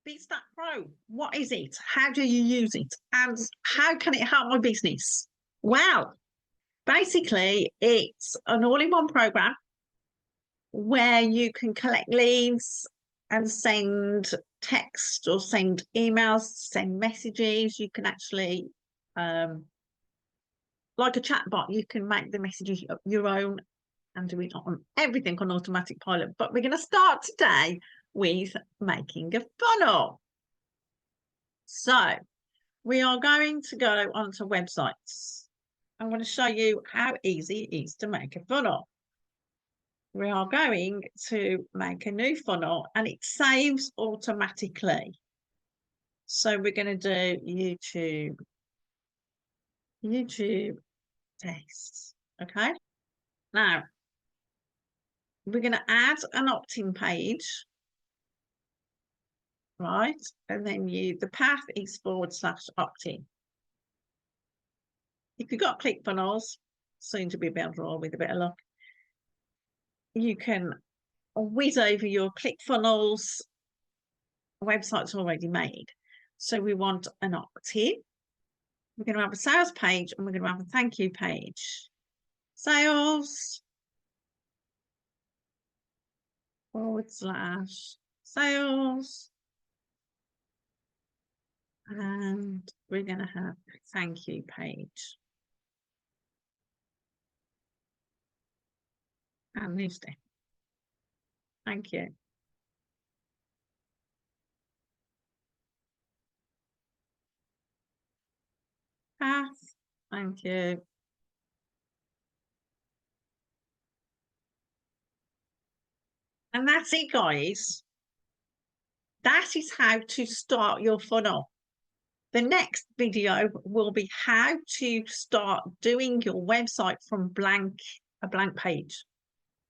Bizstackpro, what is it? How do you use it? And how can it help my business? Well, basically, it's an all-in-one program where you can collect leads and send text or send emails, send messages. You can actually, like a chatbot, you can make the messages your own and do it on everything on automatic pilot. But we're going to start today with making a funnel. So we are going to go onto websites. I'm going to show you how easy it is to make a funnel. We are going to make a new funnel and it saves automatically. So we're going to do YouTube tests. Okay. Now we're going to add an opt-in page. Right. And then the path is /opt-in. If you've got ClickFunnels, soon to be Builderall with a bit of luck, you can whiz over your ClickFunnels. Website's already made. So we want an opt-in. We're going to have a sales page and we're going to have a thank you page. Sales /sales. And we're going to have a thank you page. And this day. Thank you. Path. Thank you. And that's it, guys. That is how to start your funnel. The next video will be how to start doing your website from a blank page.